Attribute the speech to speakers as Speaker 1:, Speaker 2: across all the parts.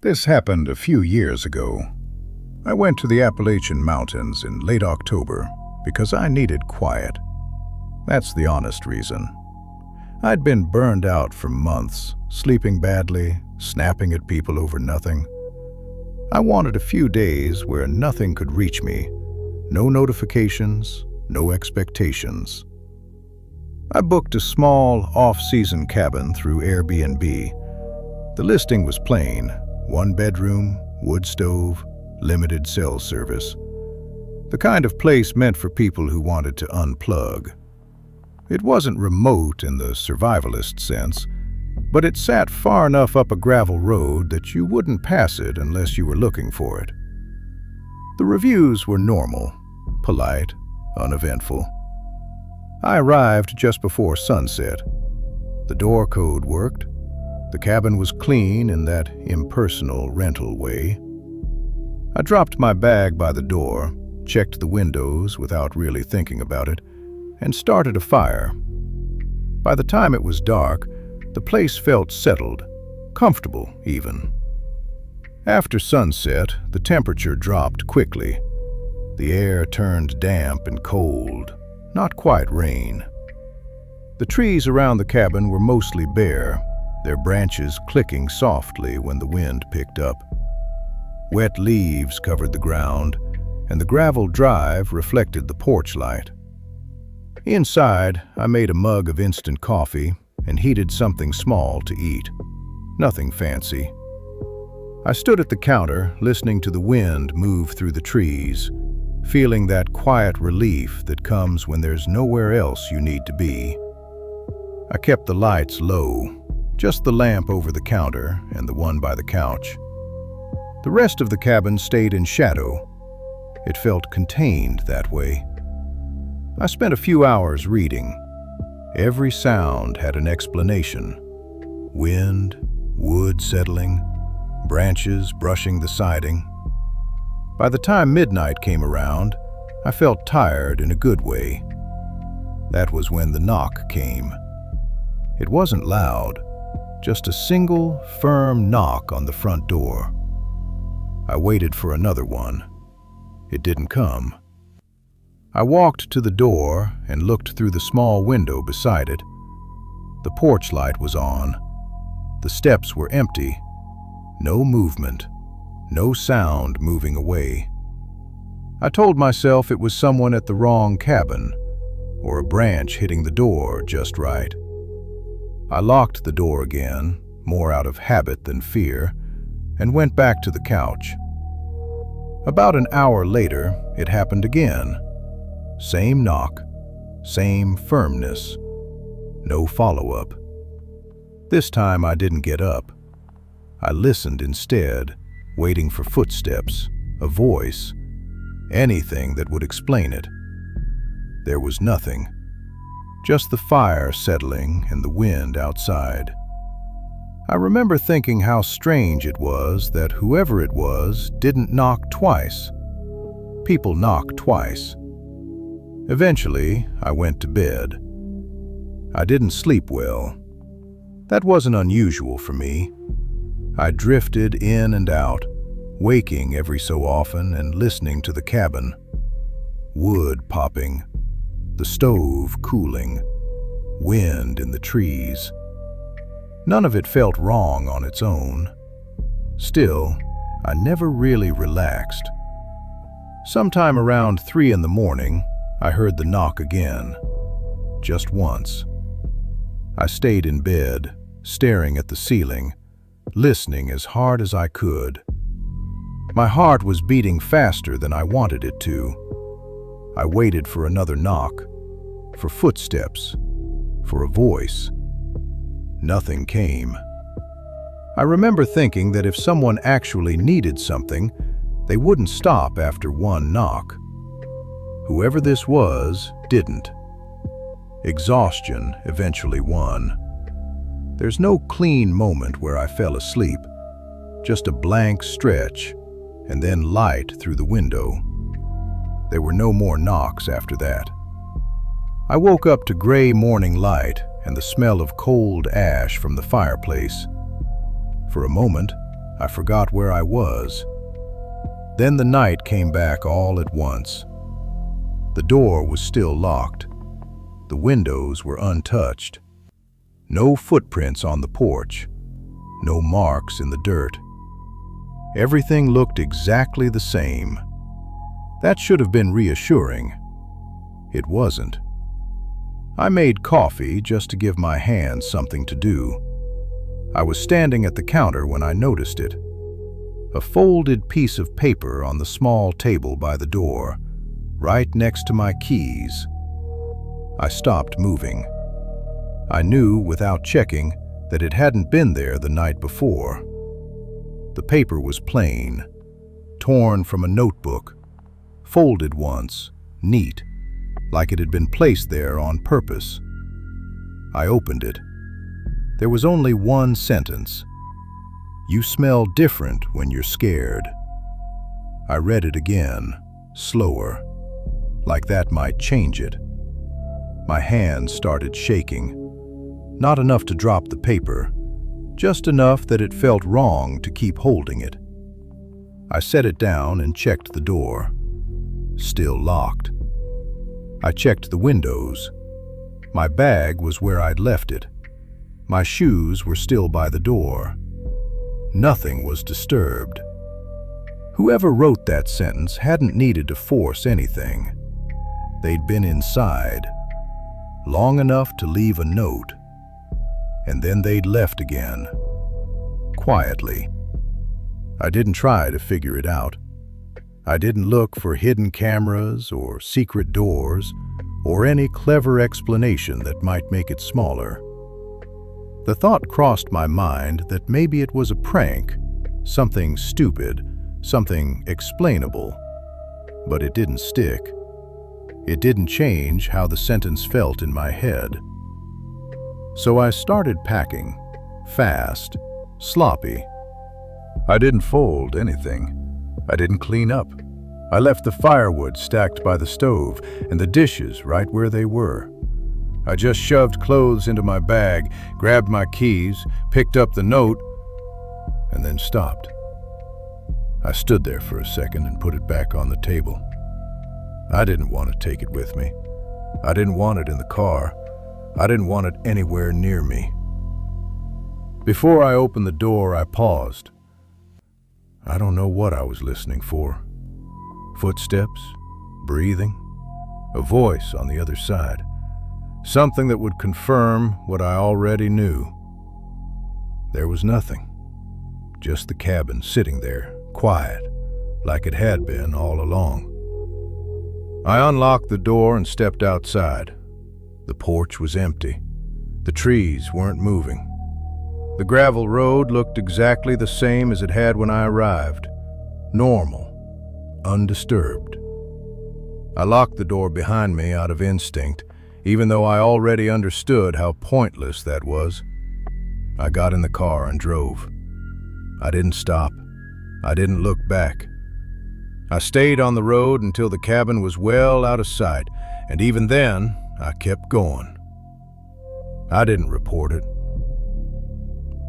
Speaker 1: This happened a few years ago. I went to the Appalachian Mountains in late October because I needed quiet. That's the honest reason. I'd been burned out for months, sleeping badly, snapping at people over nothing. I wanted a few days where nothing could reach me. No notifications, no expectations. I booked a small, off-season cabin through Airbnb. The listing was plain: 1 bedroom, wood stove, limited cell service. The kind of place meant for people who wanted to unplug. It wasn't remote in the survivalist sense, but it sat far enough up a gravel road that you wouldn't pass it unless you were looking for it. The reviews were normal, polite, uneventful. I arrived just before sunset. The door code worked. The cabin was clean in that impersonal rental way. I dropped my bag by the door, checked the windows without really thinking about it, and started a fire. By the time it was dark, the place felt settled, comfortable even. After sunset, the temperature dropped quickly. The air turned damp and cold, not quite rain. The trees around the cabin were mostly bare, their branches clicking softly when the wind picked up. Wet leaves covered the ground, and the gravel drive reflected the porch light. Inside, I made a mug of instant coffee and heated something small to eat. Nothing fancy. I stood at the counter, listening to the wind move through the trees, feeling that quiet relief that comes when there's nowhere else you need to be. I kept the lights low, just the lamp over the counter and the one by the couch. The rest of the cabin stayed in shadow. It felt contained that way. I spent a few hours reading. Every sound had an explanation. Wind, wood settling, branches brushing the siding. By the time midnight came around, I felt tired in a good way. That was when the knock came. It wasn't loud, just a single, firm knock on the front door. I waited for another one. It didn't come. I walked to the door and looked through the small window beside it. The porch light was on. The steps were empty. No movement, no sound moving away. I told myself it was someone at the wrong cabin, or a branch hitting the door just right. I locked the door again, more out of habit than fear, and went back to the couch. About an hour later, it happened again. Same knock, same firmness, no follow-up. This time I didn't get up. I listened instead, waiting for footsteps, a voice, anything that would explain it. There was nothing, just the fire settling and the wind outside. I remember thinking how strange it was that whoever it was didn't knock twice. People knock twice. Eventually, I went to bed. I didn't sleep well. That wasn't unusual for me. I drifted in and out, waking every so often and listening to the cabin. Wood popping, the stove cooling, wind in the trees. None of it felt wrong on its own. Still, I never really relaxed. Sometime around 3 in the morning, I heard the knock again. Just once. I stayed in bed, staring at the ceiling, listening as hard as I could. My heart was beating faster than I wanted it to. I waited for another knock, for footsteps, for a voice. Nothing came. I remember thinking that if someone actually needed something, they wouldn't stop after one knock. Whoever this was, didn't. Exhaustion eventually won. There's no clean moment where I fell asleep, just a blank stretch, and then light through the window. There were no more knocks after that. I woke up to gray morning light and the smell of cold ash from the fireplace. For a moment, I forgot where I was. Then the night came back all at once. The door was still locked. The windows were untouched. No footprints on the porch. No marks in the dirt. Everything looked exactly the same. That should have been reassuring. It wasn't. I made coffee just to give my hands something to do. I was standing at the counter when I noticed it. A folded piece of paper on the small table by the door, right next to my keys. I stopped moving. I knew without checking that it hadn't been there the night before. The paper was plain, torn from a notebook, folded once, neat, like it had been placed there on purpose. I opened it. There was only one sentence. "You smell different when you're scared." I read it again, slower, like that might change it. My hands started shaking. Not enough to drop the paper, just enough that it felt wrong to keep holding it. I set it down and checked the door. Still locked. I checked the windows. My bag was where I'd left it. My shoes were still by the door. Nothing was disturbed. Whoever wrote that sentence hadn't needed to force anything. They'd been inside, long enough to leave a note, and then they'd left again, quietly. I didn't try to figure it out. I didn't look for hidden cameras or secret doors or any clever explanation that might make it smaller. The thought crossed my mind that maybe it was a prank, something stupid, something explainable, but it didn't stick. It didn't change how the sentence felt in my head. So I started packing, fast, sloppy. I didn't fold anything. I didn't clean up. I left the firewood stacked by the stove and the dishes right where they were. I just shoved clothes into my bag, grabbed my keys, picked up the note, and then stopped. I stood there for a second and put it back on the table. I didn't want to take it with me. I didn't want it in the car. I didn't want it anywhere near me. Before I opened the door, I paused. I don't know what I was listening for. Footsteps, breathing, a voice on the other side. Something that would confirm what I already knew. There was nothing. Just the cabin sitting there, quiet, like it had been all along. I unlocked the door and stepped outside. The porch was empty. The trees weren't moving. The gravel road looked exactly the same as it had when I arrived. Normal, undisturbed. I locked the door behind me out of instinct, even though I already understood how pointless that was. I got in the car and drove. I didn't stop. I didn't look back. I stayed on the road until the cabin was well out of sight, and even then, I kept going. I didn't report it.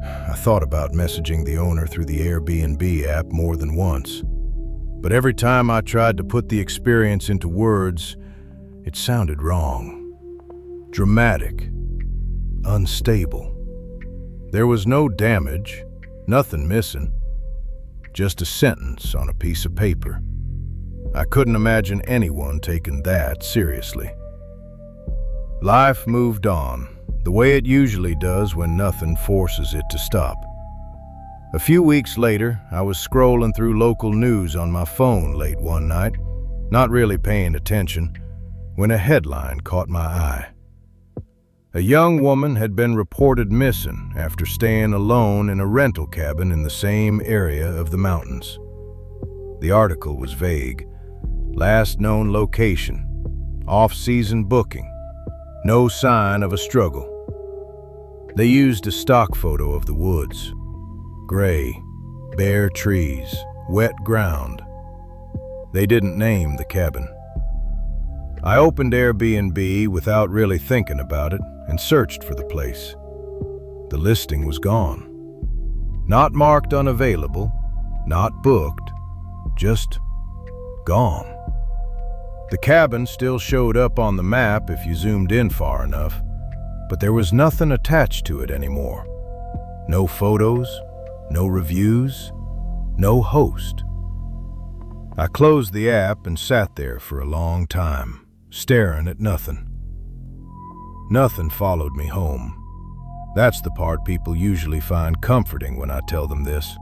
Speaker 1: I thought about messaging the owner through the Airbnb app more than once, but every time I tried to put the experience into words, it sounded wrong. Dramatic. Unstable. There was no damage, nothing missing. Just a sentence on a piece of paper. I couldn't imagine anyone taking that seriously. Life moved on, the way it usually does when nothing forces it to stop. A few weeks later, I was scrolling through local news on my phone late one night, not really paying attention, when a headline caught my eye. A young woman had been reported missing after staying alone in a rental cabin in the same area of the mountains. The article was vague. Last known location, off-season booking, no sign of a struggle. They used a stock photo of the woods. Gray, bare trees, wet ground. They didn't name the cabin. I opened Airbnb without really thinking about it and searched for the place. The listing was gone. Not marked unavailable, not booked, just gone. The cabin still showed up on the map if you zoomed in far enough, but there was nothing attached to it anymore. No photos, no reviews, no host. I closed the app and sat there for a long time, staring at nothing. Nothing followed me home. That's the part people usually find comforting when I tell them this.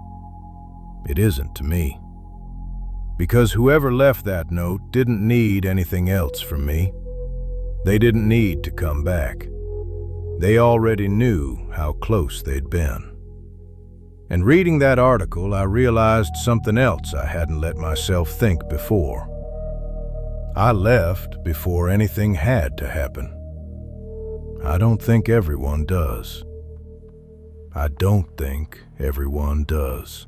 Speaker 1: It isn't to me. Because whoever left that note didn't need anything else from me. They didn't need to come back. They already knew how close they'd been. And reading that article, I realized something else I hadn't let myself think before. I left before anything had to happen. I don't think everyone does. I don't think everyone does.